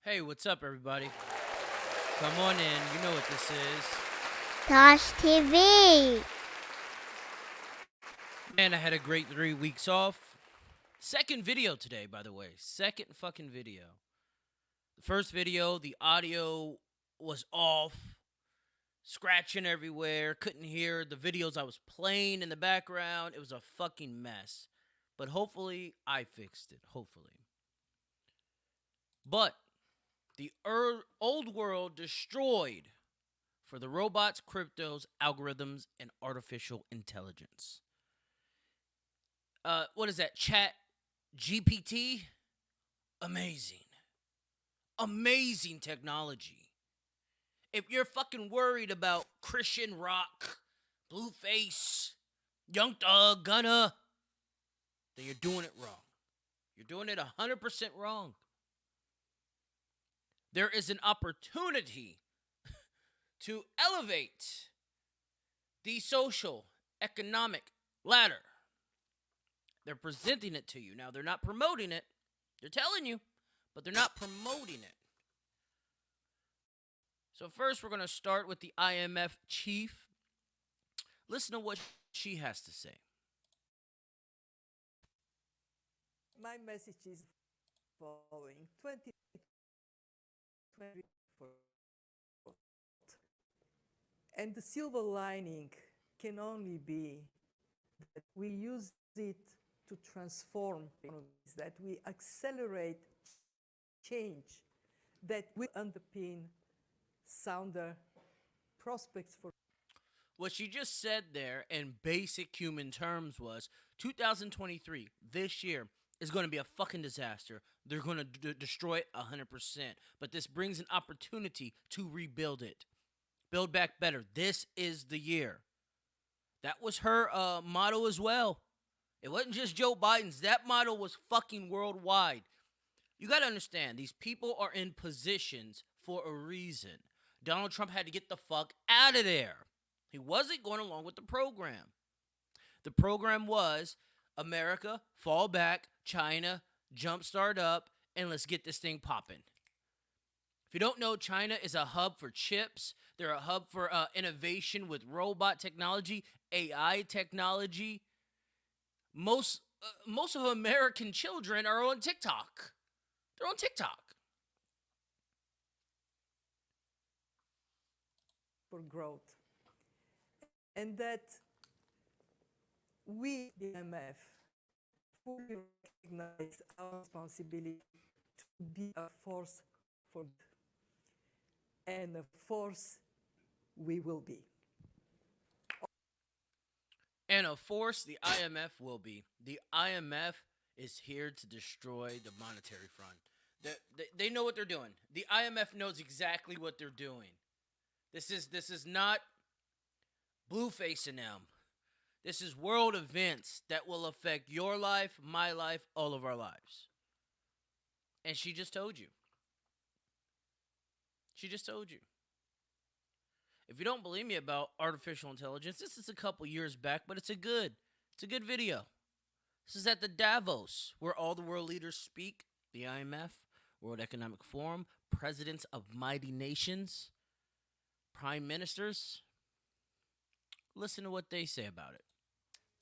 Hey, what's up, everybody? Come on in. You know what this is. TaijhTV. Man, I had a great 3 weeks off. Second video today, by the way. Second fucking video. The first video, the audio was off, scratching everywhere, couldn't hear the videos I was playing in the background. It was a fucking mess. But hopefully, I fixed it. Hopefully. But the old world destroyed for the robots, cryptos, algorithms, and artificial intelligence. What is that? Chat GPT? Amazing. Amazing technology. If you're fucking worried about Christian Rock, Blueface, Young Thug, Gunna, then you're doing it wrong. You're doing it 100% wrong. There is an opportunity to elevate the social, economic ladder. They're presenting it to you. Now, they're not promoting it. They're telling you, but they're not promoting it. So first, we're going to start with the IMF chief. Listen to what she has to say. My message is following 2024. And the silver lining can only be that we use it to transform economies, that we accelerate change, that will underpin sounder prospects for. What she just said there in basic human terms was 2023, this year, is going to be a fucking disaster. They're going to destroy it 100%. But this brings an opportunity to rebuild it. Build back better. This is the year. That was her motto as well. It wasn't just Joe Biden's. That motto was fucking worldwide. You got to understand, these people are in positions for a reason. Donald Trump had to get the fuck out of there. He wasn't going along with the program. The program was America, fall back, China, jumpstart up, and let's get this thing popping. If you don't know, China is a hub for chips. They're a hub for innovation with robot technology, AI technology. Most of American children are on TikTok. They're on TikTok. For growth. And that we, the IMF, fully recognize our responsibility to be a force for good. And a force we will be. And of course, the IMF will be. The IMF is here to destroy the monetary front. They know what they're doing. The IMF knows exactly what they're doing. This is not Blueface and them. This is world events that will affect your life, my life, all of our lives. And she just told you. She just told you. If you don't believe me about artificial intelligence, this is a couple years back, but it's a good video. This is at the Davos, where all the world leaders speak. The IMF, World Economic Forum, presidents of mighty nations, prime ministers. Listen to what they say about it.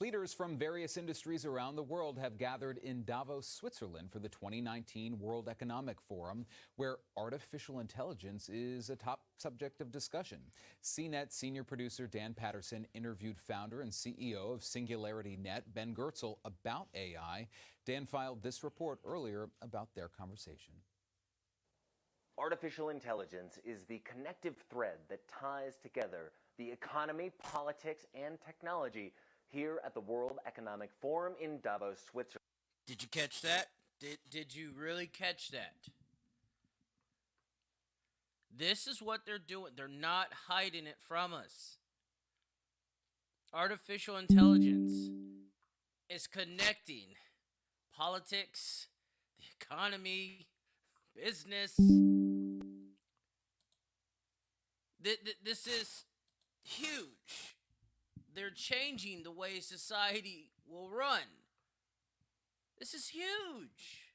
Leaders from various industries around the world have gathered in Davos, Switzerland for the 2019 World Economic Forum, where artificial intelligence is a top subject of discussion. CNET senior producer Dan Patterson interviewed founder and CEO of SingularityNet, Ben Goertzel, about AI. Dan filed this report earlier about their conversation. Artificial intelligence is the connective thread that ties together the economy, politics, and technology here at the World Economic Forum in Davos, Switzerland. Did you catch that? Did you really catch that? This is what they're doing. They're not hiding it from us. Artificial intelligence is connecting politics, the economy, business. This is huge. They're changing the way society will run. This is huge.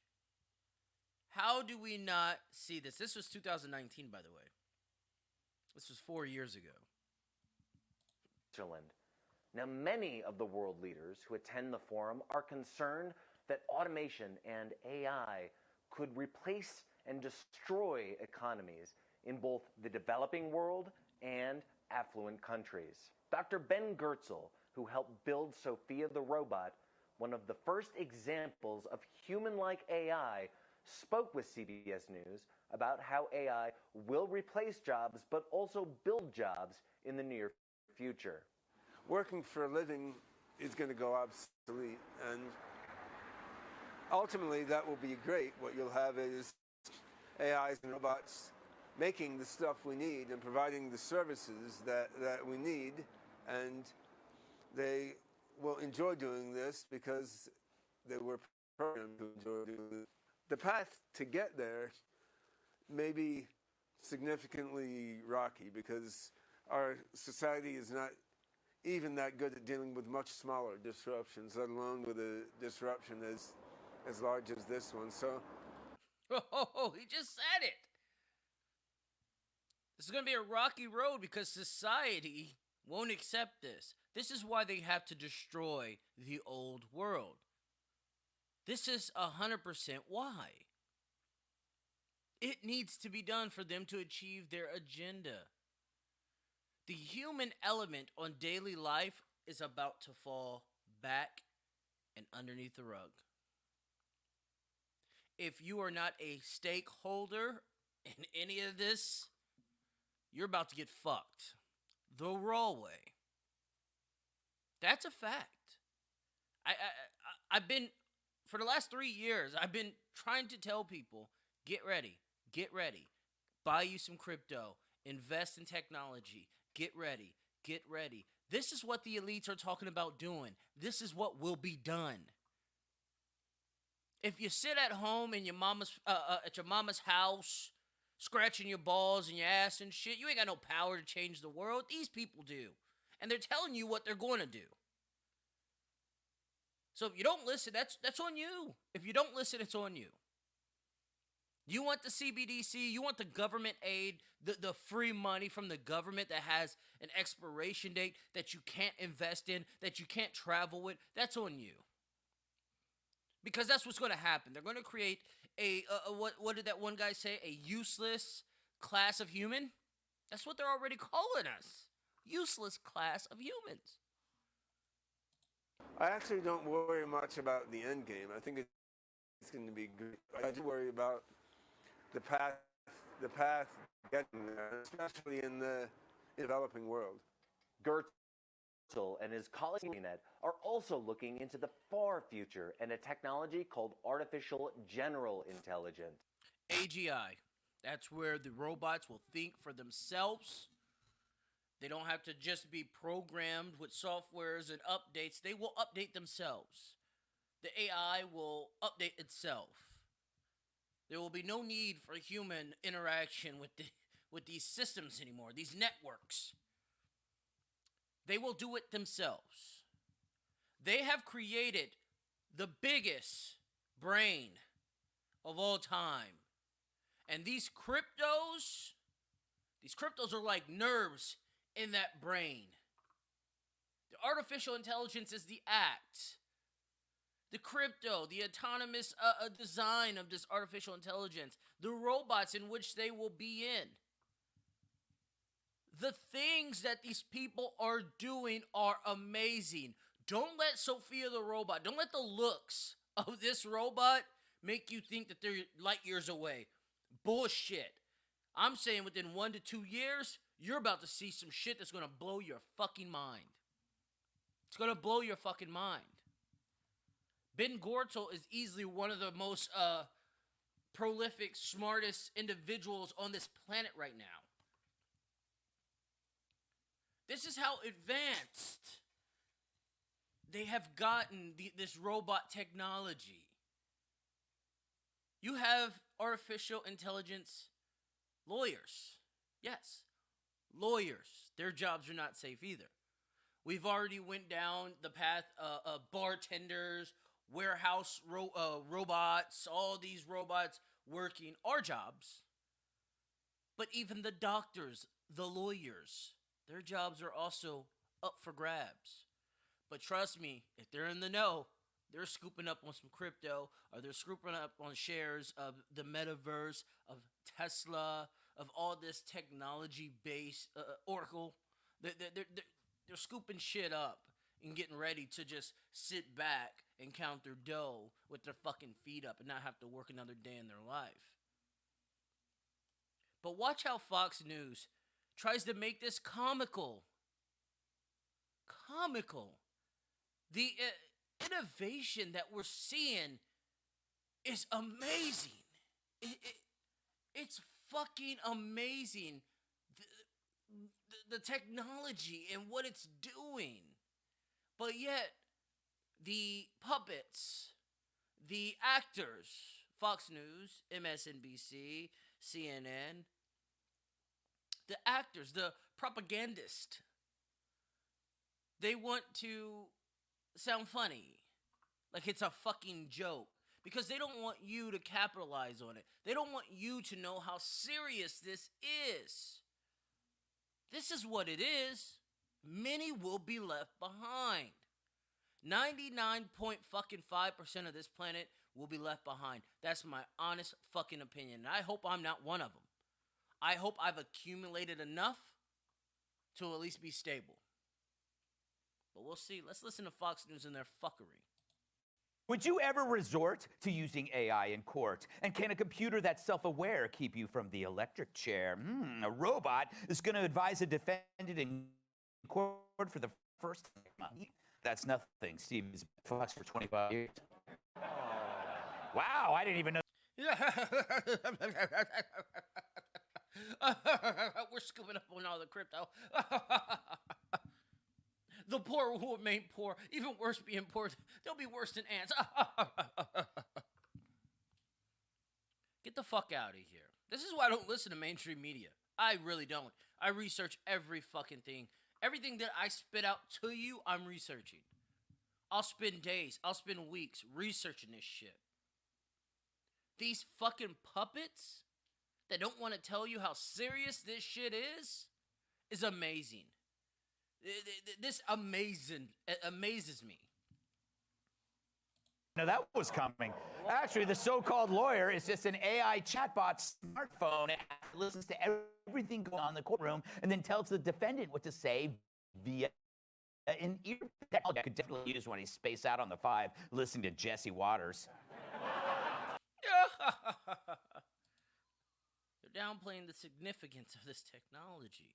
How do we not see this? This was 2019, by the way. This was 4 years ago. Switzerland. Now, many of the world leaders who attend the forum are concerned that automation and AI could replace and destroy economies in both the developing world and affluent countries. Dr. Ben Goertzel, who helped build Sophia the robot, one of the first examples of human-like AI, spoke with CBS News about how AI will replace jobs but also build jobs in the near future. Working for a living is going to go obsolete, and ultimately that will be great. What you'll have is AIs and robots making the stuff we need and providing the services that we need, and they will enjoy doing this because they were programmed to enjoy doing it. The path to get there may be significantly rocky because our society is not even that good at dealing with much smaller disruptions, let alone with a disruption as large as this one. So, Oh, he just said it. This is going to be a rocky road because society won't accept this. This is why they have to destroy the old world. This is 100% why. It needs to be done for them to achieve their agenda. The human element on daily life is about to fall back and underneath the rug. If you are not a stakeholder in any of this, you're about to get fucked the raw way. That's a fact. I've been, for the last 3 years, I've been trying to tell people, get ready, buy you some crypto, invest in technology, get ready. This is what the elites are talking about doing. This is what will be done. If you sit at home in your at your mama's house, scratching your balls and your ass and shit, you ain't got no power to change the world. These people do. And they're telling you what they're going to do. So if you don't listen, that's on you. If you don't listen, it's on you. You want the CBDC, you want the government aid, the free money from the government that has an expiration date that you can't invest in, that you can't travel with, that's on you. Because that's what's going to happen. They're going to create what did that one guy say? A useless class of human? That's what they're already calling us. Useless class of humans. I actually don't worry much about the end game. I think it's going to be good. I do worry about the path getting there, especially in the developing world. Goertzel and his colleagues are also looking into the far future and a technology called artificial general intelligence. AGI. That's where the robots will think for themselves. They don't have to just be programmed with softwares and updates. They will update themselves. The AI will update itself. There will be no need for human interaction with these systems anymore, these networks. They will do it themselves. They have created the biggest brain of all time. And these cryptos are like nerves in that brain. The artificial intelligence is the act. The crypto, the autonomous design of this artificial intelligence, the robots in which they will be in. The things that these people are doing are amazing. Don't let Sophia the robot, don't let the looks of this robot make you think that they're light years away. Bullshit. I'm saying within 1 to 2 years, you're about to see some shit that's going to blow your fucking mind. It's going to blow your fucking mind. Ben Goertzel is easily one of the most prolific, smartest individuals on this planet right now. This is how advanced they have gotten this robot technology. You have artificial intelligence lawyers. Yes, lawyers. Their jobs are not safe either. We've already went down the path of bartenders, warehouse robots, all these robots working our jobs, but even the doctors, the lawyers, their jobs are also up for grabs. But trust me, if they're in the know, they're scooping up on some crypto, or they're scooping up on shares of the metaverse, of Tesla, of all this technology based Oracle. They're scooping shit up and getting ready to just sit back and count their dough with their fucking feet up and not have to work another day in their life. But watch how Fox News tries to make this comical. Comical. The innovation that we're seeing is amazing. It's fucking amazing. The technology and what it's doing. But yet, the puppets, the actors, Fox News, MSNBC, CNN, the actors, the propagandists, they want to sound funny. Like it's a fucking joke. Because they don't want you to capitalize on it. They don't want you to know how serious this is. This is what it is. Many will be left behind. 99.5% of this planet will be left behind. That's my honest fucking opinion. And I hope I'm not one of them. I hope I've accumulated enough to at least be stable. But we'll see. Let's listen to Fox News and their fuckery. Would you ever resort to using AI in court? And can a computer that's self-aware keep you from the electric chair? A robot is going to advise a defendant in court for the first time. That's nothing. Steve has been Fox for 25 years. Wow, I didn't even know. We're scooping up on all the crypto. The poor will remain poor. Even worse being poor. They'll be worse than ants. Get the fuck out of here. This is why I don't listen to mainstream media. I really don't. I research every fucking thing. Everything that I spit out to you, I'm researching. I'll spend days, I'll spend weeks researching this shit. These fucking puppets that don't want to tell you how serious this shit is amazing. This amazes me. No, that was coming. Actually, the so-called lawyer is just an AI chatbot smartphone that listens to everything going on in the courtroom and then tells the defendant what to say via an ear. Technology I could definitely use when he's spaced out on the 5 listening to Jesse Waters. They're downplaying the significance of this technology.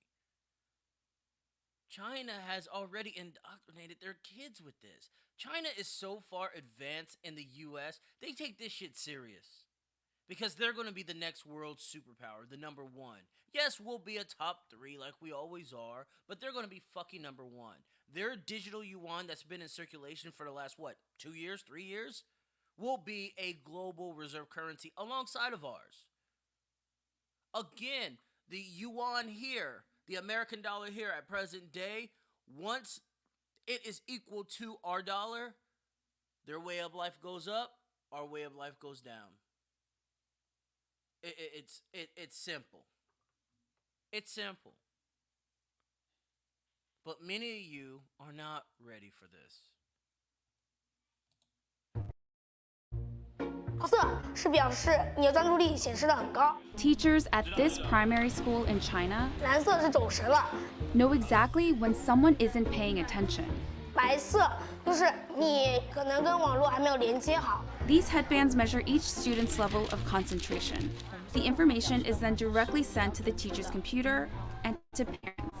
China has already indoctrinated their kids with this. China is so far advanced in the US, they take this shit serious. Because they're going to be the next world superpower, the number 1. Yes, we'll be a top 3 like we always are, but they're going to be fucking number 1. Their digital yuan that's been in circulation for the last, 2 years, 3 years, will be a global reserve currency alongside of ours. Again, the yuan here, the American dollar here at present day, once it is equal to our dollar, their way of life goes up, our way of life goes down. It's simple. It's simple. But many of you are not ready for this. 黄色是表示你的专注力显示的很高， Teachers at this primary school in China 蓝色是走神了， know exactly when someone isn't paying attention. 白色就是你可能跟网络还没有连接好。 These headbands measure each student's level of concentration. The information is then directly sent to the teacher's computer and to parents.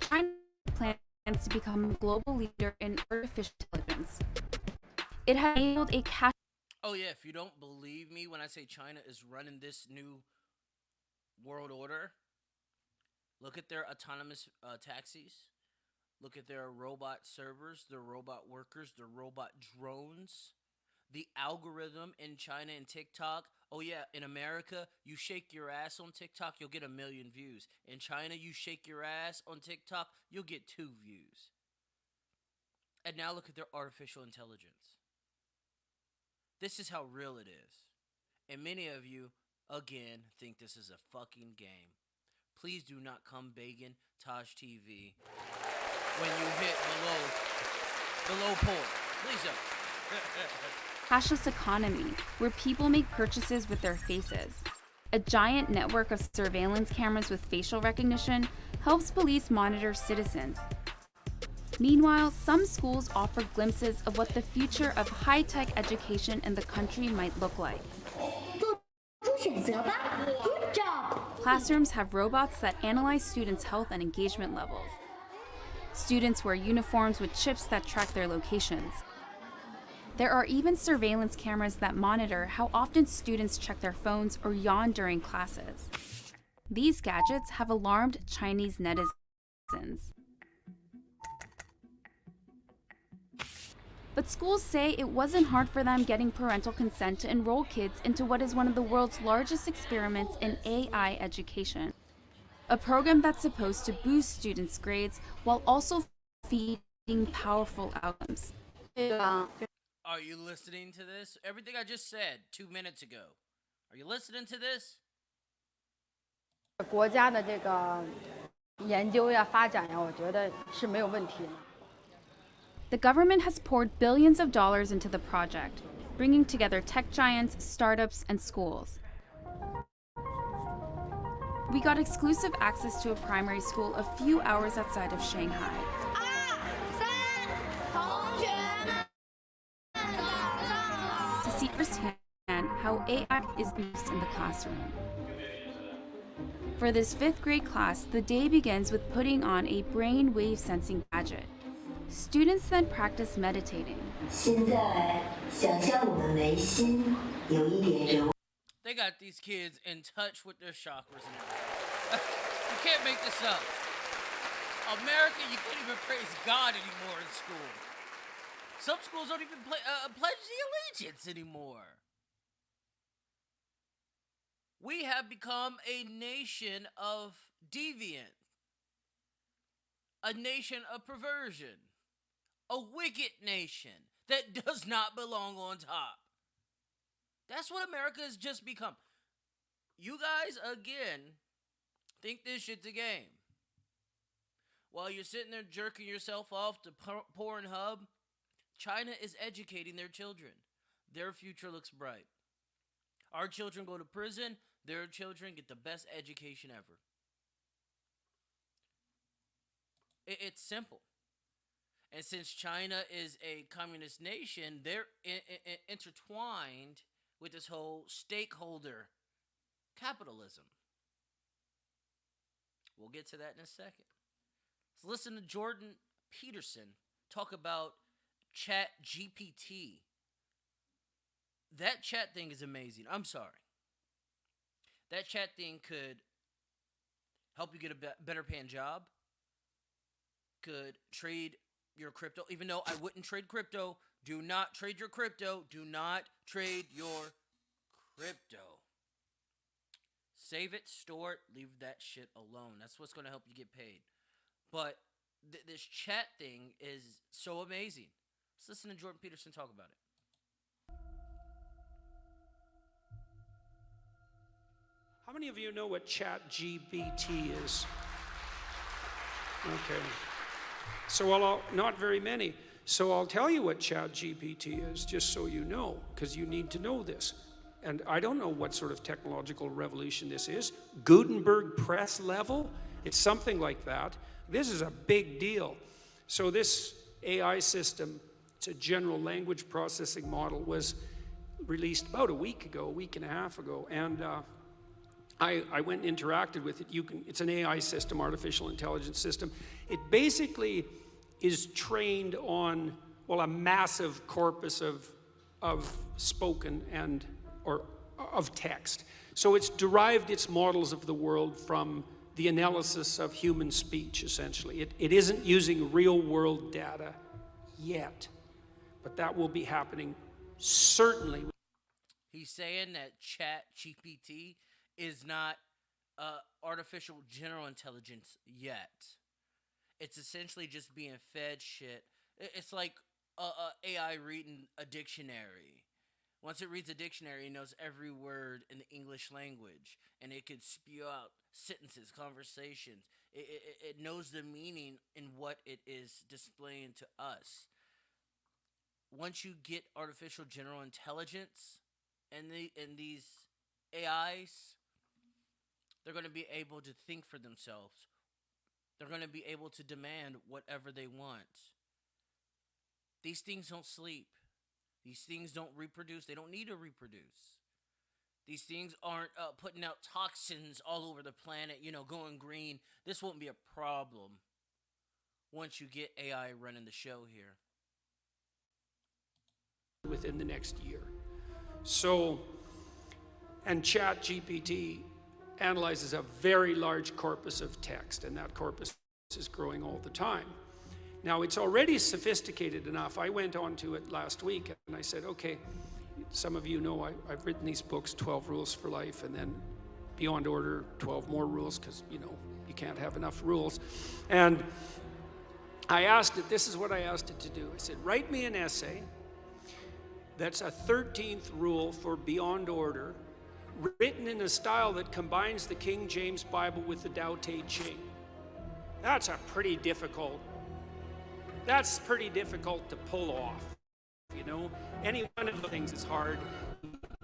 China plans to become a global leader in artificial intelligence. It has enabled a cash. Oh yeah, if you don't believe me when I say China is running this new world order, look at their autonomous taxis. Look at their robot servers, their robot workers, their robot drones. The algorithm in China and TikTok. Oh yeah, in America, you shake your ass on TikTok, you'll get 1 million views. In China, you shake your ass on TikTok, you'll get 2 views. And now look at their artificial intelligence. This is how real it is. And many of you, again, think this is a fucking game. Please do not come begging TaijhTV when you hit below point. Please don't. Cashless economy, where people make purchases with their faces. A giant network of surveillance cameras with facial recognition helps police monitor citizens. Meanwhile, some schools offer glimpses of what the future of high-tech education in the country might look like. Good job! Classrooms have robots that analyze students' health and engagement levels. Students wear uniforms with chips that track their locations. There are even surveillance cameras that monitor how often students check their phones or yawn during classes. These gadgets have alarmed Chinese netizens. But schools say it wasn't hard for them getting parental consent to enroll kids into what is one of the world's largest experiments in AI education. A program that's supposed to boost students' grades while also feeding powerful outcomes. Are you listening to this? Everything I just said 2 minutes ago. Are you listening to this? 国家的这个研究呀、发展呀，我觉得是没有问题的。 The government has poured billions of dollars into the project, bringing together tech giants, startups, and schools. We got exclusive access to a primary school a few hours outside of Shanghai. 同学们，早上好。 To see firsthand how AI is used in the classroom. For this 5th grade class, the day begins with putting on a brain wave sensing gadget. Students then practice meditating. 现在想象我们眉心有一点柔。 They got these kids in touch with their chakras and everything. You can't make this up. America, you can't even praise God anymore in school. Some schools don't even pledge the allegiance anymore. We have become a nation of deviant, a nation of perversion, a wicked nation that does not belong on top. That's what America has just become. You guys, again, think this shit's a game. While you're sitting there jerking yourself off to Pornhub, China is educating their children. Their future looks bright. Our children go to prison. Their children get the best education ever. It's simple. And since China is a communist nation, they're intertwined with this whole stakeholder capitalism. We'll get to that in a second. Let's listen to Jordan Peterson talk about chatgpt. That chat thing is amazing. I'm sorry. That chat thing could help you get a better paying job, could trade your crypto, even though I wouldn't trade crypto. Do not trade your crypto. Do not trade your crypto. Save it, store it, leave that shit alone. That's what's going to help you get paid. But this chat thing is so amazing. Let's listen to Jordan Peterson talk about it. How many of you know what chatgpt is? Okay. So, not very many. So I'll tell you what chatgpt is, just so you know, because you need to know this. And I don't know what sort of technological revolution this is. Gutenberg press level? It's something like that. This is a big deal. So this AI system, it's a general language processing model, was released about a week and a half ago. And I went and interacted with it. It's an AI system, artificial intelligence system. It basically is trained on, well, a massive corpus of spoken or of text. So it's derived its models of the world from the analysis of human speech, essentially. It isn't using real world data yet, but that will be happening certainly. He's saying that ChatGPT is not artificial general intelligence yet. It's essentially just being fed shit. It's like AI reading a dictionary. Once it reads a dictionary, it knows every word in the English language, and it could spew out sentences, conversations. It knows the meaning in what it is displaying to us. Once you get artificial general intelligence and these AIs, they're going to be able to think for themselves. They're going to be able to demand whatever they want. These things don't sleep. These things don't reproduce. They don't need to reproduce. These things aren't putting out toxins all over the planet, going green. This won't be a problem once you get AI running the show here. Within the next year. So, and ChatGPT analyzes a very large corpus of text, and that corpus is growing all the time. Now, it's already sophisticated enough. I went on to it last week, and I said, okay, some of you know I've written these books, 12 Rules for Life, and then Beyond Order, 12 more rules, because, you can't have enough rules. And I asked it, this is what I asked it to do. I said, write me an essay that's a 13th rule for Beyond Order, written in a style that combines the King James Bible with the Tao Te Ching. That's pretty difficult to pull off, Any one of the things is hard.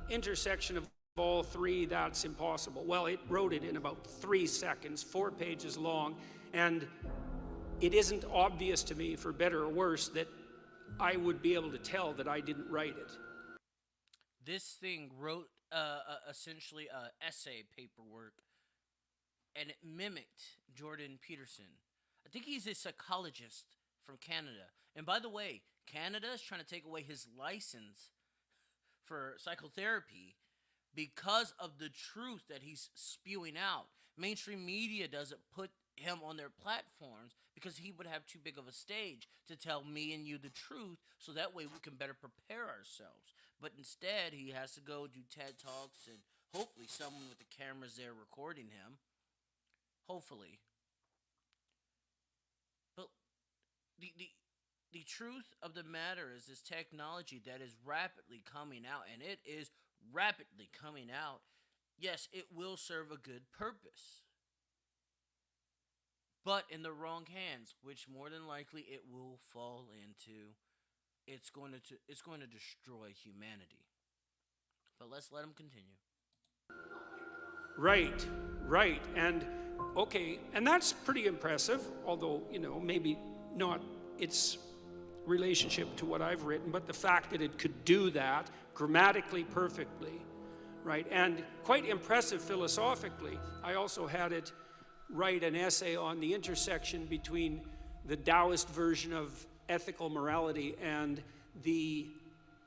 Intersection of all three, that's impossible. Well, it wrote it in about 3 seconds, 4 pages long, and it isn't obvious to me, for better or worse, that I would be able to tell that I didn't write it. This thing wrote essentially essay paperwork, and it mimicked Jordan Peterson. I think he's a psychologist from Canada. And by the way, Canada is trying to take away his license for psychotherapy because of the truth that he's spewing out. Mainstream media doesn't put him on their platforms because he would have too big of a stage to tell me and you the truth, so that way we can better prepare ourselves. But instead, he has to go do TED Talks, and hopefully someone with the cameras there recording him. Hopefully. But the truth of the matter is this technology that is rapidly coming out, and it is rapidly coming out. Yes, it will serve a good purpose, but in the wrong hands, which more than likely it will fall into. It's going to destroy humanity. But let's let him continue. Right. And okay, and that's pretty impressive, although, maybe not its relationship to what I've written, but the fact that it could do that grammatically perfectly, right? And quite impressive philosophically. I also had it write an essay on the intersection between the Taoist version of ethical morality and the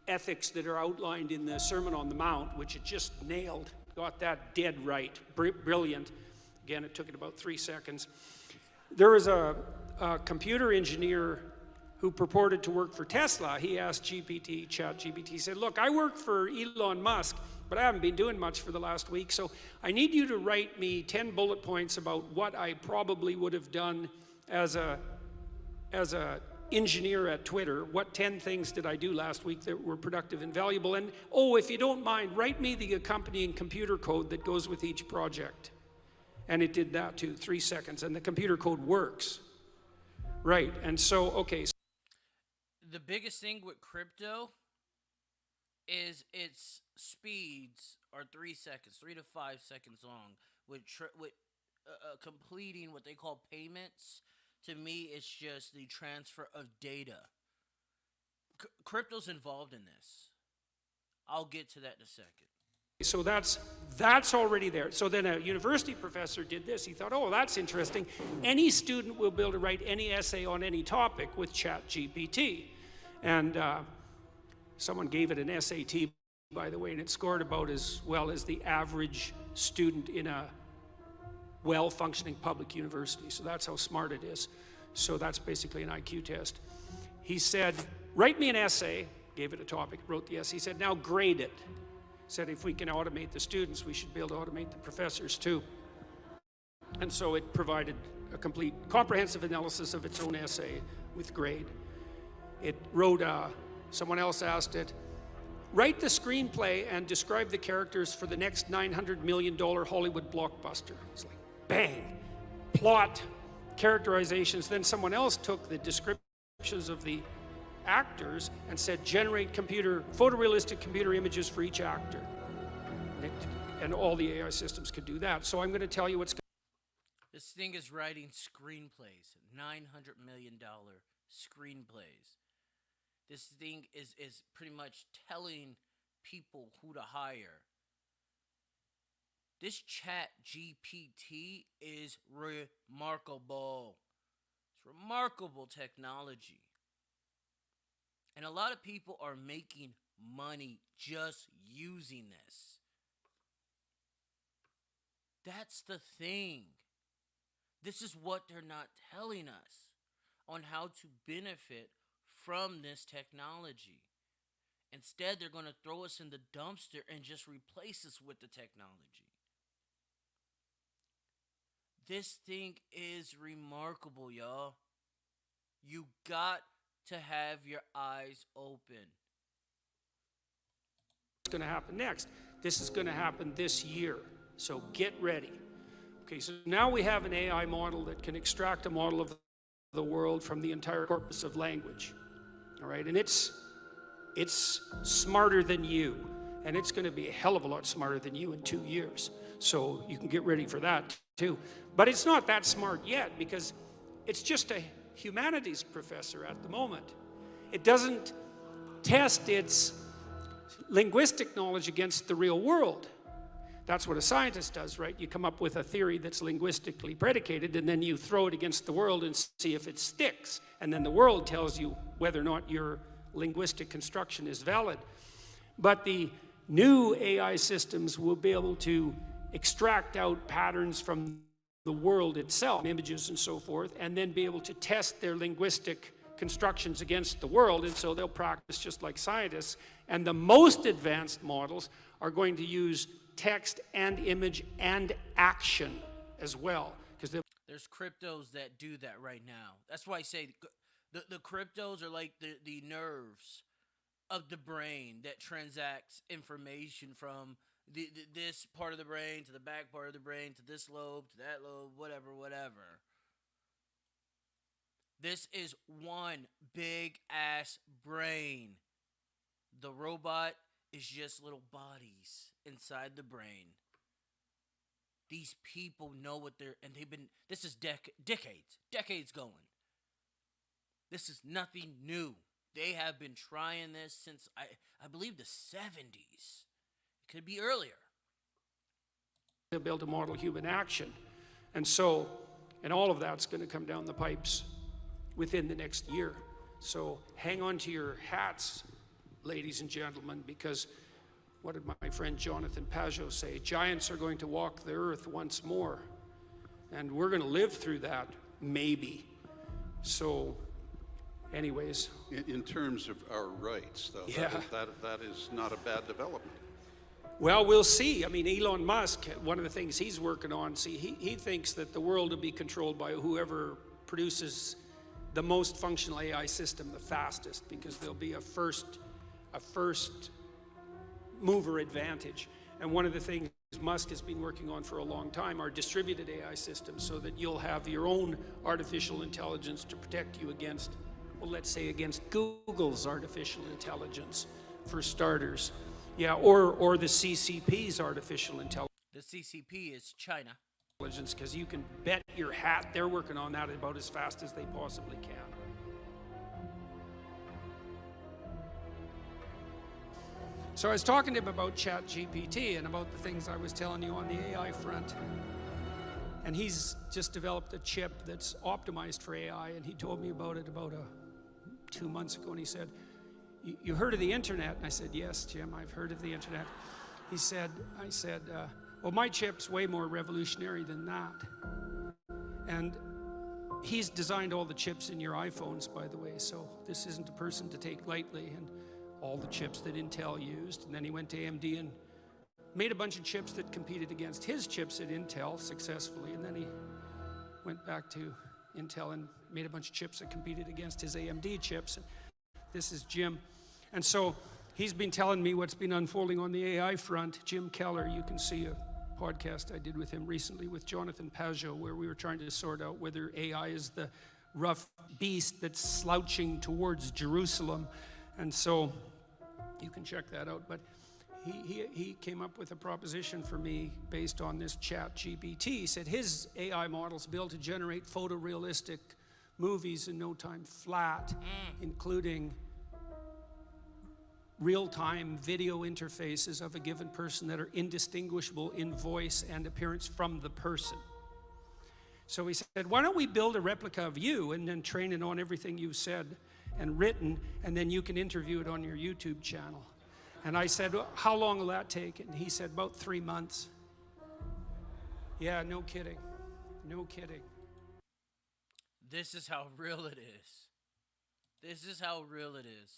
ethics that are outlined in the Sermon on the Mount, which it just nailed, got that dead right, brilliant. Again, it took it about 3 seconds. There was a computer engineer who purported to work for Tesla. He asked ChatGPT, he said, look, I work for Elon Musk, but I haven't been doing much for the last week, so I need you to write me 10 bullet points about what I probably would have done as a engineer at Twitter. What 10 things did I do last week that were productive and valuable? And, if you don't mind, write me the accompanying computer code that goes with each project. And it did that too, 3 seconds, and the computer code works. Right, and so, okay. The biggest thing with crypto is its speeds are 3 seconds, 3 to 5 seconds long. With completing what they call payments, to me, it's just the transfer of data. Crypto's involved in this. I'll get to that in a second. So that's already there. So then a university professor did this. He thought, that's interesting. Any student will be able to write any essay on any topic with ChatGPT. And someone gave it an SAT, by the way, and it scored about as well as the average student in a well-functioning public university. So that's how smart it is. So that's basically an IQ test. He said, write me an essay, gave it a topic, wrote the essay. He said, now grade it. Said if we can automate the students, we should be able to automate the professors too. And so it provided a complete, comprehensive analysis of its own essay with grade. It wrote, someone else asked it, write the screenplay and describe the characters for the next $900 million Hollywood blockbuster. It's like, bang, plot, characterizations. Then someone else took the descriptions of the actors and said, generate photorealistic computer images for each actor. And all the AI systems could do that. So I'm going to tell you what's. This thing is writing screenplays, $900 million screenplays. This thing is pretty much telling people who to hire. This ChatGPT is remarkable. It's remarkable technology. And a lot of people are making money just using this. That's the thing. This is what they're not telling us on how to benefit from this technology. Instead, they're going to throw us in the dumpster and just replace us with the technology. This thing is remarkable, y'all. You got to have your eyes open. What's going to happen next? This is going to happen this year. So get ready. Okay, so now we have an AI model that can extract a model of the world from the entire corpus of language. All right, and it's smarter than you, and it's going to be a hell of a lot smarter than you in 2 years. So you can get ready for that too. But it's not that smart yet because it's just a humanities professor at the moment. It doesn't test its linguistic knowledge against the real world. That's what a scientist does, right? You come up with a theory that's linguistically predicated, and then you throw it against the world and see if it sticks. And then the world tells you whether or not your linguistic construction is valid. But the new AI systems will be able to extract out patterns from the world itself, images and so forth, and then be able to test their linguistic constructions against the world, and so they'll practice just like scientists. And the most advanced models are going to use text and image and action as well, because there's cryptos that do that right now. That's why I say the cryptos are like the nerves of the brain that transacts information from this part of the brain to the back part of the brain to this lobe to that lobe, whatever. This is one big ass brain. The robot is just little bodies inside the brain. These people know what this is decades going. This is nothing new. They have been trying this since, I believe, the 70s. It could be earlier. They'll be able to model human action. And all of that's going to come down the pipes within the next year. So hang on to your hats, ladies and gentlemen, because what did my friend Jonathan Pajot say? Giants are going to walk the earth once more. And we're going to live through that, maybe. So, anyways. In terms of our rights, though, yeah. that is not a bad development. Well, we'll see. I mean, Elon Musk, one of the things he's working on, he thinks that the world will be controlled by whoever produces the most functional AI system the fastest, because there'll be a first mover advantage. And one of the things Musk has been working on for a long time are distributed AI systems, so that you'll have your own artificial intelligence to protect you against, well, let's say against Google's artificial intelligence, for starters. Yeah, or the CCP's artificial intelligence. The CCP is China. Because you can bet your hat they're working on that about as fast as they possibly can. So I was talking to him about ChatGPT and about the things I was telling you on the AI front. And he's just developed a chip that's optimized for AI, and he told me about it about 2 months ago, and he said, "You heard of the internet?" And I said, "Yes, Jim, I've heard of the internet." I said, well, my chip's way more revolutionary than that. And he's designed all the chips in your iPhones, by the way, so this isn't a person to take lightly, and all the chips that Intel used. And then he went to AMD and made a bunch of chips that competed against his chips at Intel successfully. And then he went back to Intel and made a bunch of chips that competed against his AMD chips. And this is Jim. And so he's been telling me what's been unfolding on the AI front. Jim Keller, you can see a podcast I did with him recently with Jonathan Pajot, where we were trying to sort out whether AI is the rough beast that's slouching towards Jerusalem. And so you can check that out. But he came up with a proposition for me based on this chatgpt. He said his AI model's built to generate photorealistic movies in no time flat, including real-time video interfaces of a given person that are indistinguishable in voice and appearance from the person. So he said, why don't we build a replica of you and then train it on everything you've said and written, and then you can interview it on your YouTube channel. And I said, well, how long will that take? And he said, about 3 months. Yeah, no kidding. No kidding. This is how real it is. This is how real it is.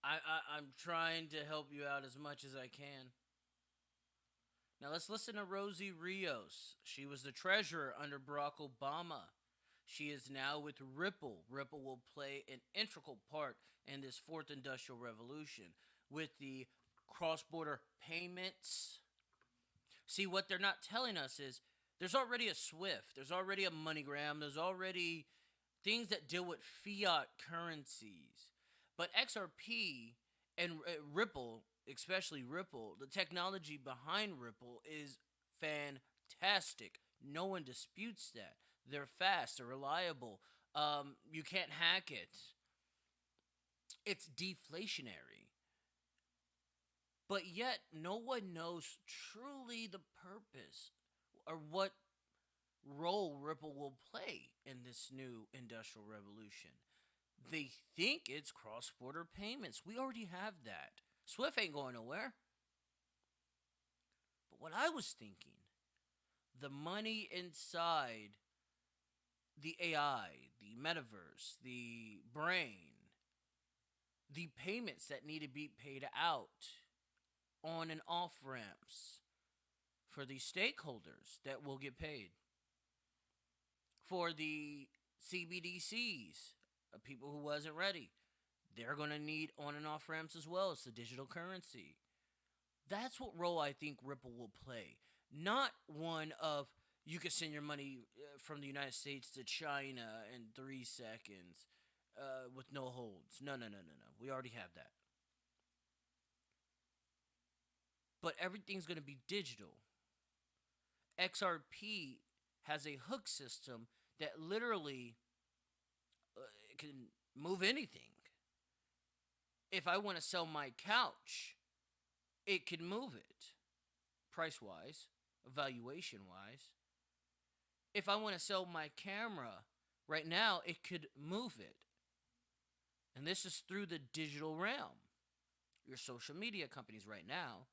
I'm trying to help you out as much as I can. Now let's listen to Rosie Rios. She was the treasurer under Barack Obama. She is now with Ripple. Ripple will play an integral part in this fourth industrial revolution with the cross-border payments. See, what they're not telling us is there's already a SWIFT, there's already a MoneyGram, there's already things that deal with fiat currencies. But XRP and Ripple, especially Ripple, the technology behind Ripple is fantastic. No one disputes that. They're fast, they're reliable. You can't hack it. It's deflationary. But yet, no one knows truly the purpose or what role Ripple will play in this new industrial revolution. They think it's cross-border payments. We already have that. SWIFT ain't going nowhere. But what I was thinking, the money inside the AI, the metaverse, the brain, the payments that need to be paid out on and off ramps for the stakeholders that will get paid, for the CBDCs, people who wasn't ready, they're going to need on and off ramps as well. It's the digital currency. That's what role I think Ripple will play. Not one of you can send your money from the United States to China in 3 seconds with no holds. No. We already have that. But everything's going to be digital. XRP has a hook system that literally can move anything. If I want to sell my couch, it can move it, price-wise, valuation-wise. If I want to sell my camera right now, it could move it. And this is through the digital realm. Your social media companies right now.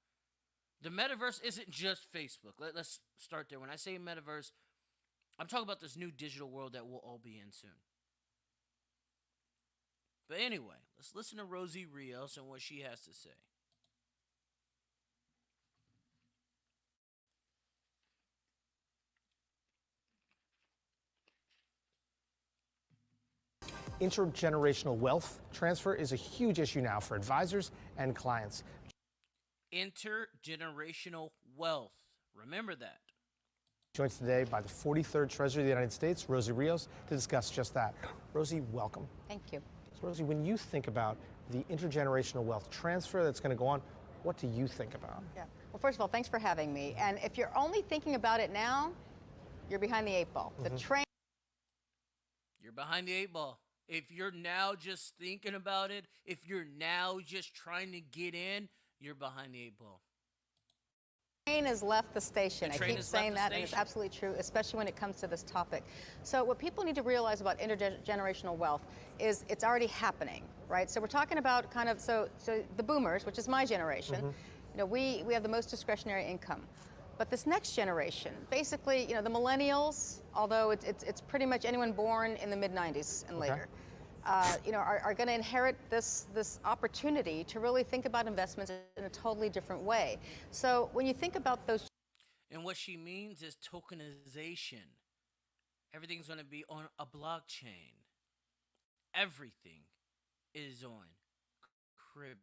The metaverse isn't just Facebook. Let's start there. When I say metaverse, I'm talking about this new digital world that we'll all be in soon. But anyway, let's listen to Rosie Rios and what she has to say. Intergenerational wealth transfer is a huge issue now for advisors and clients. Intergenerational wealth. Remember that. Joined today by the 43rd Treasurer of the United States, Rosie Rios, to discuss just that. Rosie, welcome. Thank you. So Rosie, when you think about the intergenerational wealth transfer that's going to go on, what do you think about? Yeah. Well, first of all, thanks for having me. And if you're only thinking about it now, you're behind the 8 ball. The train. You're behind the 8 ball. If you're now just thinking about it, if you're now just trying to get in, you're behind the 8 ball. The train has left the station. I keep saying that, and it's absolutely true, especially when it comes to this topic. So what people need to realize about intergenerational wealth is it's already happening, right? So we're talking about kind of, so the boomers, which is my generation, you know, we have the most discretionary income. But this next generation, basically, you know, the millennials, although it's pretty much anyone born in the mid-90s and later, you know, are going to inherit this opportunity to really think about investments in a totally different way. So when you think about those, and what she means is tokenization. Everything's going to be on a blockchain. Everything. is on crypto.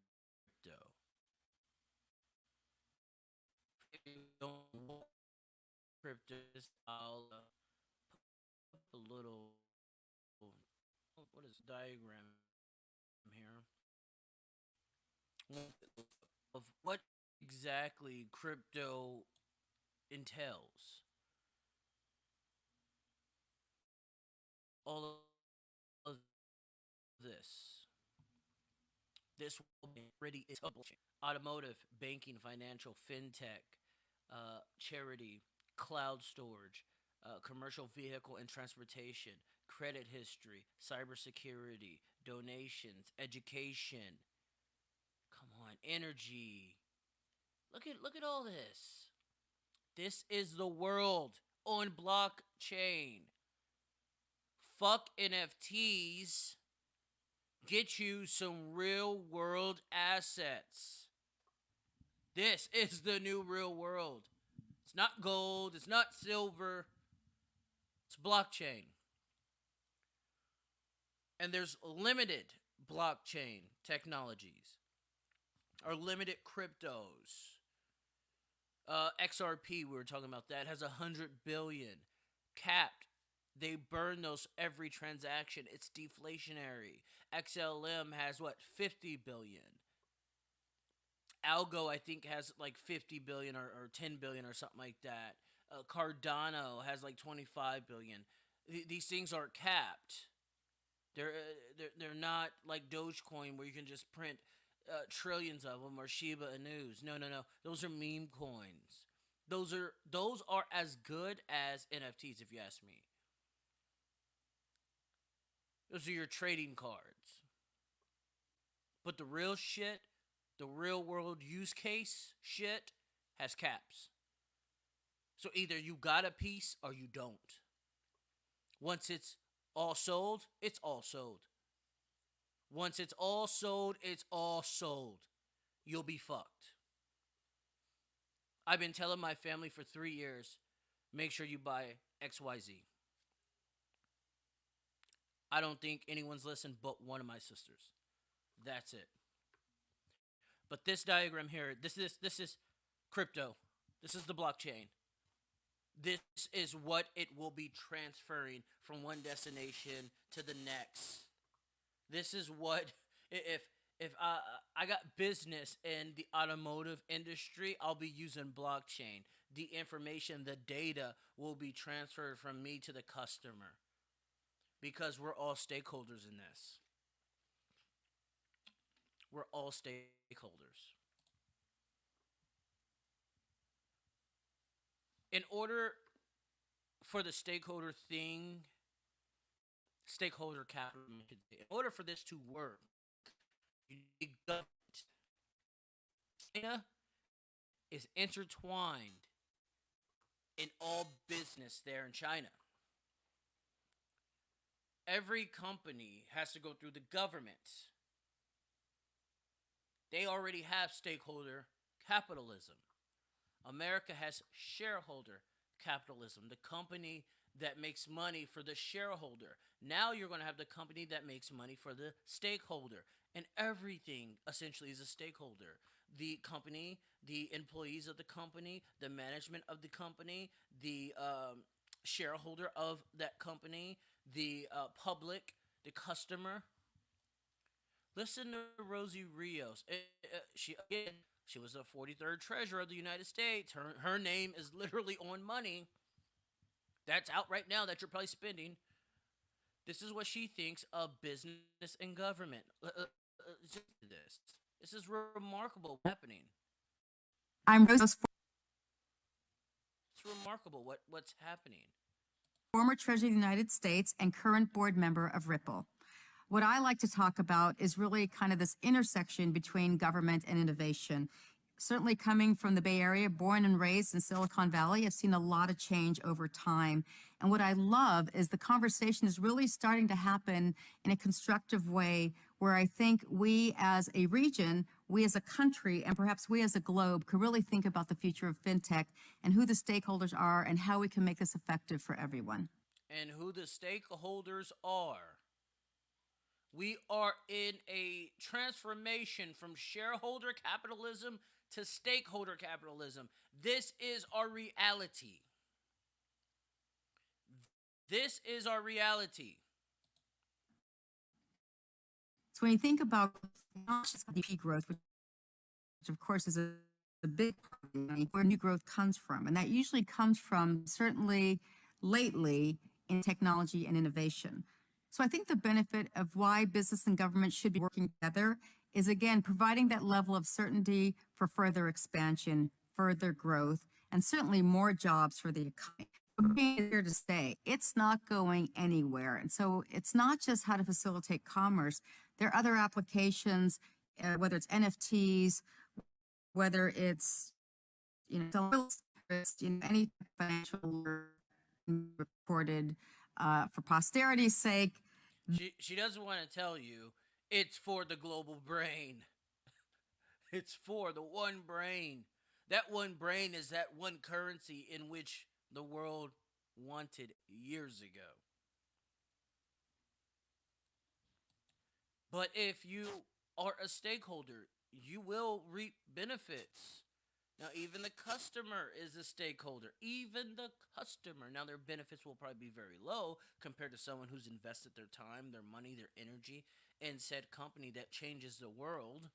If you don't want crypto, I'll put a little, what is diagram here of what exactly crypto entails. All of this. This already is automotive, banking, financial, fintech, charity, cloud storage, commercial vehicle and transportation, credit history, cybersecurity, donations, education. Come on, energy. Look at all this. This is the world on blockchain. Fuck NFTs. Get you some real world assets. This is the new real world. It's not gold, it's not silver, it's blockchain. And there's limited blockchain technologies or limited cryptos. XRP, we were talking about that, has 100 billion capped. They burn those every transaction. It's deflationary. XLM has what, 50 billion. Algo, I think, has like 50 billion or 10 billion or something like that. Cardano has like 25 billion. These things are capped. They're not like Dogecoin where you can just print trillions of them, or Shiba Inus. No. Those are meme coins. Those are as good as NFTs, if you ask me. Those are your trading cards. But the real shit, the real world use case shit, has caps. So either you got a piece or you don't. Once it's all sold, it's all sold. Once it's all sold, it's all sold. You'll be fucked. I've been telling my family for 3 years, make sure you buy XYZ. I don't think anyone's listened but one of my sisters. That's it. But this diagram here, this is crypto. This is the blockchain. This is what it will be transferring from one destination to the next. This is what, if I got business in the automotive industry, I'll be using blockchain. The information, the data will be transferred from me to the customer. Because we're all stakeholders in this. We're all stakeholders. In order for the stakeholder capitalism, in order for this to work, you need government. China is intertwined in all business there in China. Every company has to go through the government. They already have stakeholder capitalism. America has shareholder capitalism, the company that makes money for the shareholder. Now you're going to have the company that makes money for the stakeholder. And everything essentially is a stakeholder. The company, the employees of the company, the management of the company, the shareholder of that company, the public, the customer. Listen to Rosie Rios. She was the 43rd treasurer of the United States. Her name is literally on money. That's out right now that you're probably spending. This is what she thinks of business and government. This is remarkable happening. It's remarkable what's happening. Former Treasurer of the United States and current board member of Ripple. What I like to talk about is really kind of this intersection between government and innovation. Certainly coming from the Bay Area, born and raised in Silicon Valley, I've seen a lot of change over time. And what I love is the conversation is really starting to happen in a constructive way where I think we as a region, we as a country, and perhaps we as a globe could really think about the future of fintech and who the stakeholders are and how we can make this effective for everyone. And who the stakeholders are. We are in a transformation from shareholder capitalism to stakeholder capitalism. This is our reality. This is our reality. So when you think about not just GDP growth, which of course is a big part of where new growth comes from, and that usually comes from certainly lately in technology and innovation. So I think the benefit of why business and government should be working together is, again, providing that level of certainty for further expansion, further growth, and certainly more jobs for the economy. It's here to stay. It's not going anywhere. And so it's not just how to facilitate commerce. There are other applications, whether it's NFTs, whether it's, any financial reported for posterity's sake. She doesn't want to tell you it's for the global brain. It's for the one brain. That one brain is that one currency in which the world wanted years ago. But if you are a stakeholder, you will reap benefits. Now, even the customer is a stakeholder. Even the customer. Now, their benefits will probably be very low compared to someone who's invested their time, their money, their energy in said company that changes the world.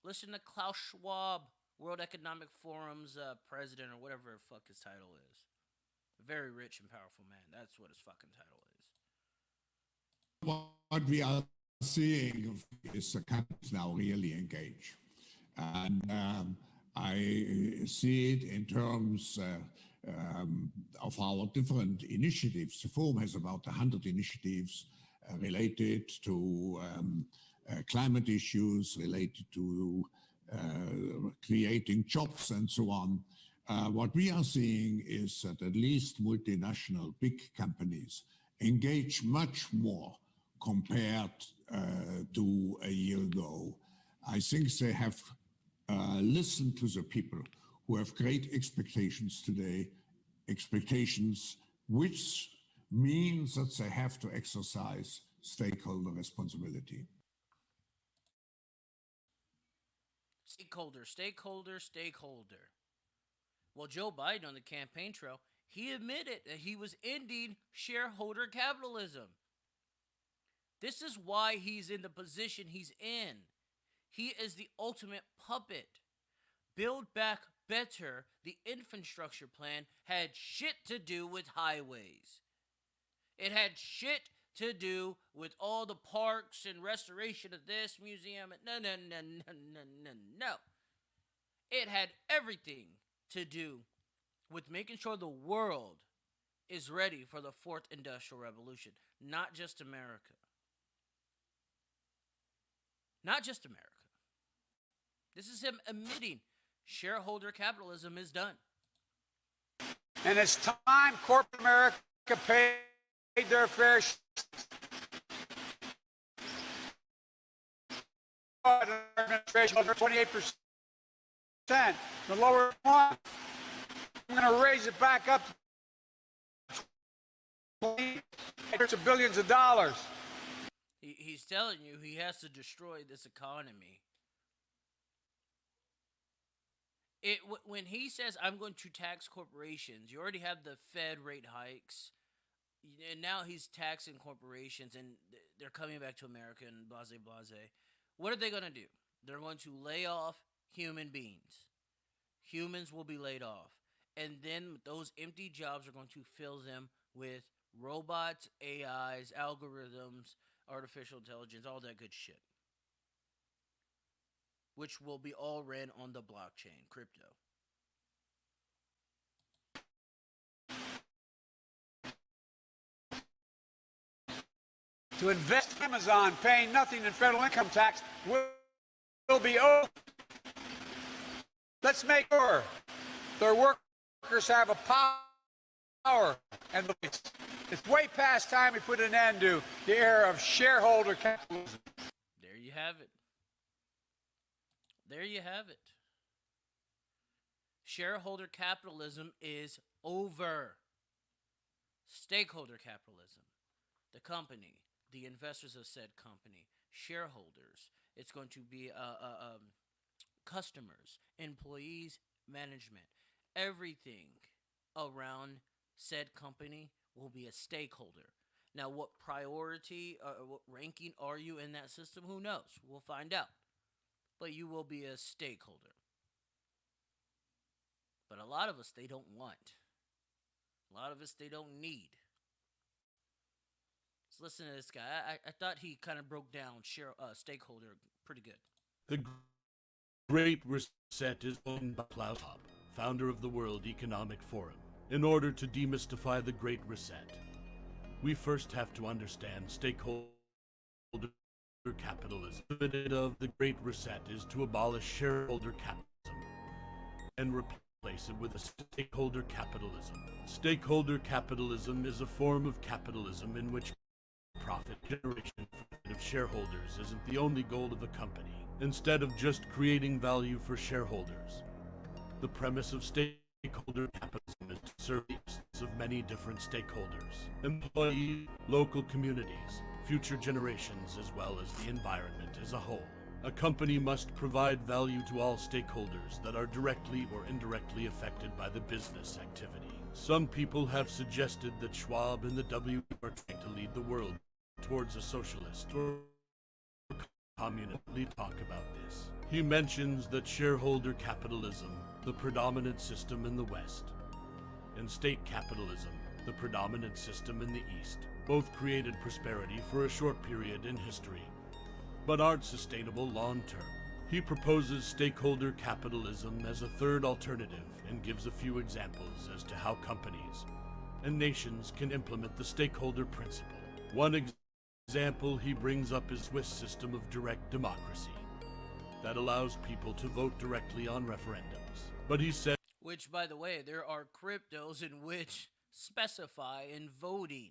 Listen to Klaus Schwab, World Economic Forum's president, or whatever the fuck his title is. A very rich and powerful man. That's what his fucking title is. What we are seeing is the companies now really engage. And I see it in terms of our different initiatives. The forum has about 100 initiatives related to climate issues, related to creating jobs and so on. What we are seeing is that at least multinational big companies engage much more compared to a year ago. I think they have listened to the people who have great expectations today, expectations which means that they have to exercise stakeholder responsibility. Stakeholder. Well, Joe Biden on the campaign trail, he admitted that he was ending shareholder capitalism. This is why he's in the position he's in. He is the ultimate puppet. Build Back Better, the infrastructure plan, had shit to do with highways. It had shit to do with all the parks and restoration of this museum. No. It had everything to do with making sure the world is ready for the fourth industrial revolution, not just America. Not just America. This is him admitting shareholder capitalism is done. And it's time corporate America paid their fair share. Administration over 28%. The lower one, I'm going to raise it back up to hundreds of billions of dollars. He's telling you he has to destroy this economy. When he says, I'm going to tax corporations, you already have the Fed rate hikes, and now he's taxing corporations, and they're coming back to America and blase. What are they going to do? They're going to lay off human beings. Humans will be laid off. And then those empty jobs are going to fill them with robots, AIs, algorithms, artificial intelligence, all that good shit. Which will be all ran on the blockchain, crypto. To invest in Amazon, paying nothing in federal income tax will be over. Let's make sure their workers have a power and it's way past time we put an end to the era of shareholder capitalism. There you have it. There you have it. Shareholder capitalism is over. Stakeholder capitalism. The company, the investors of said company, shareholders. It's going to be customers, employees, management. Everything around said company will be a stakeholder. Now, what priority or what ranking are you in that system? Who knows? We'll find out. But you will be a stakeholder. But a lot of us, they don't want. A lot of us, they don't need. Let's listen to this guy. I thought he kind of broke down stakeholder pretty good. The Great Reset is owned by Klaus Schwab, founder of the World Economic Forum. In order to demystify the Great Reset, we first have to understand stakeholder capitalism. The limit of the Great Reset is to abolish shareholder capitalism and replace it with a stakeholder capitalism. Stakeholder capitalism is a form of capitalism in which profit generation of shareholders isn't the only goal of a company. Instead of just creating value for shareholders, the premise of stakeholder capitalism is to serve the interests of many different stakeholders: employees, local communities, future generations, as well as the environment as a whole. A company must provide value to all stakeholders that are directly or indirectly affected by the business activity. Some people have suggested that Schwab and the W are trying to lead the world towards a socialist or communist. Talk about this. He mentions that shareholder capitalism, the predominant system in the West, and state capitalism, the predominant system in the East, both created prosperity for a short period in history, but aren't sustainable long-term. He proposes stakeholder capitalism as a third alternative and gives a few examples as to how companies and nations can implement the stakeholder principle. One example he brings up is Swiss system of direct democracy that allows people to vote directly on referendums. But he said, which, by the way, there are cryptos in which specify in voting.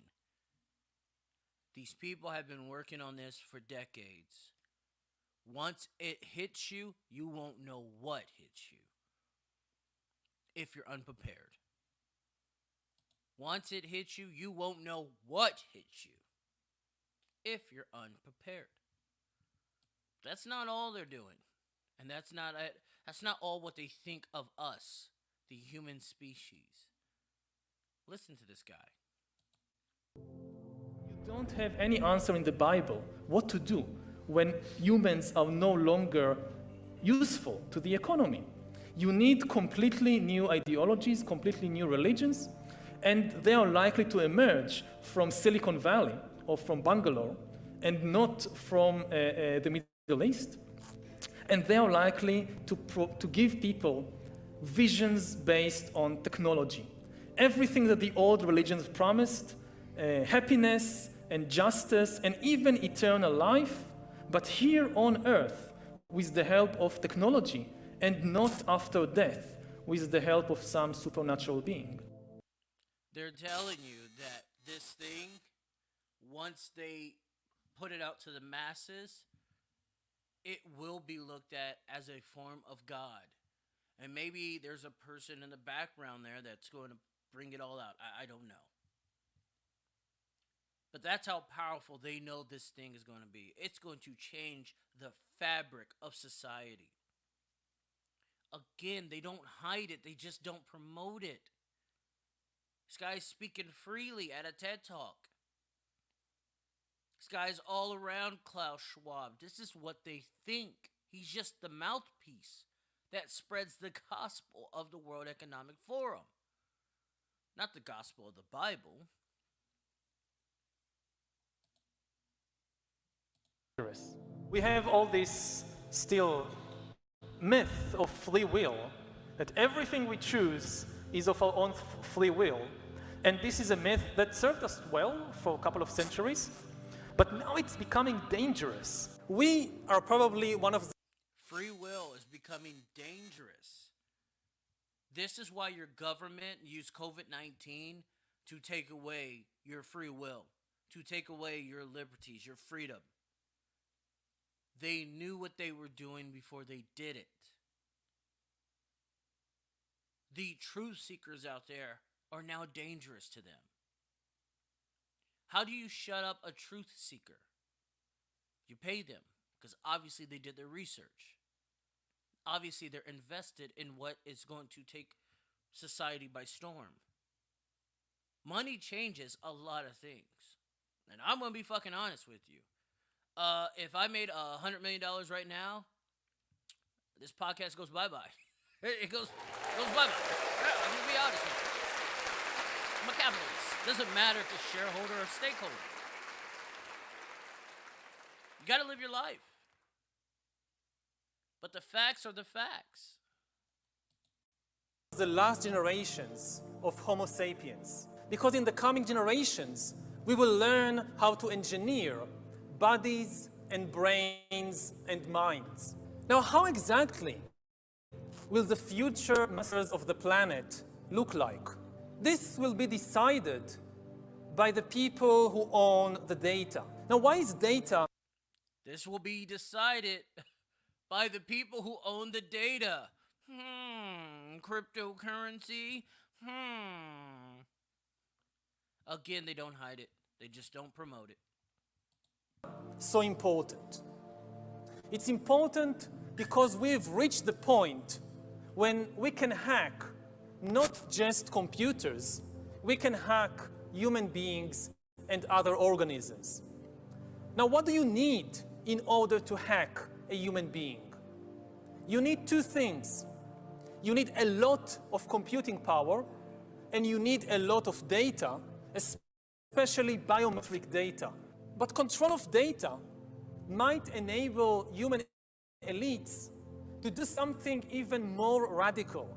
These people have been working on this for decades. Once it hits you, you won't know what hits you if you're unprepared. Once it hits you, you won't know what hits you if you're unprepared. That's not all they're doing. And that's not all what they think of us, the human species. Listen to this guy. You don't have any answer in the Bible what to do when humans are no longer useful to the economy. You need completely new ideologies, completely new religions, and they are likely to emerge from Silicon Valley or from Bangalore and not from the Middle East. And they are likely to give people visions based on technology. Everything that the old religions promised, happiness and justice and even eternal life, but here on earth with the help of technology and not after death with the help of some supernatural being. They're telling you that this thing, once they put it out to the masses, it will be looked at as a form of God. And maybe there's a person in the background there that's going to bring it all out. I don't know. But that's how powerful they know this thing is going to be. It's going to change the fabric of society. Again, they don't hide it. They just don't promote it. This guy's speaking freely at a TED Talk. This guy's all around Klaus Schwab. This is what they think. He's just the mouthpiece that spreads the gospel of the World Economic Forum. Not the gospel of the Bible. We have all this still myth of free will, that everything we choose is of our own free will. And this is a myth that served us well for a couple of centuries, but now it's becoming dangerous. We are probably one of the... Free will is becoming dangerous. This is why your government used COVID-19 to take away your free will, to take away your liberties, your freedom. They knew what they were doing before they did it. The truth seekers out there are now dangerous to them. How do you shut up a truth seeker? You pay them, because obviously they did their research. Obviously they're invested in what is going to take society by storm. Money changes a lot of things. And I'm going to be fucking honest with you. If I made $100 million right now, this podcast goes bye-bye. It goes bye-bye. Yeah, I'm going to be honest with you. I'm a capitalist. Doesn't matter if it's shareholder or stakeholder. You got to live your life. But the facts are the facts. The last generations of Homo sapiens. Because in the coming generations, we will learn how to engineer bodies and brains and minds. Now, how exactly will the future masters of the planet look like? This will be decided by the people who own the data. Now, why is data? This will be decided by the people who own the data. Cryptocurrency. Again, they don't hide it. They just don't promote it. So important. It's important because we've reached the point when we can hack not just computers, we can hack human beings and other organisms. Now, what do you need in order to hack a human being? You need two things. You need a lot of computing power, and you need a lot of data, especially biometric data. But control of data might enable human elites to do something even more radical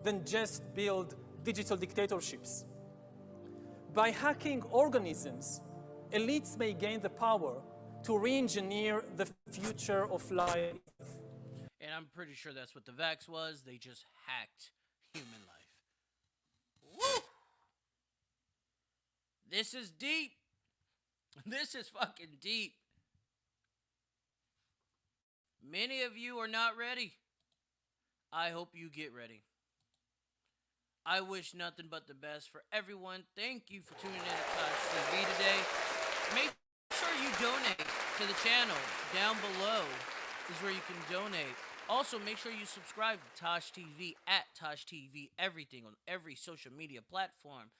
than just build digital dictatorships. By hacking organisms, elites may gain the power to re-engineer the future of life. And I'm pretty sure that's what the vax was. They just hacked human life. Woo! This is deep. This is fucking deep. Many of you are not ready. I hope you get ready. I wish nothing but the best for everyone. Thank you for tuning in to TaijhTV today. Make sure you donate to the channel. Down below is where you can donate. Also, make sure you subscribe to TaijhTV at TaijhTV, everything on every social media platform.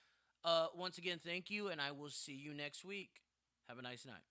Once again, thank you, and I will see you next week. Have a nice night.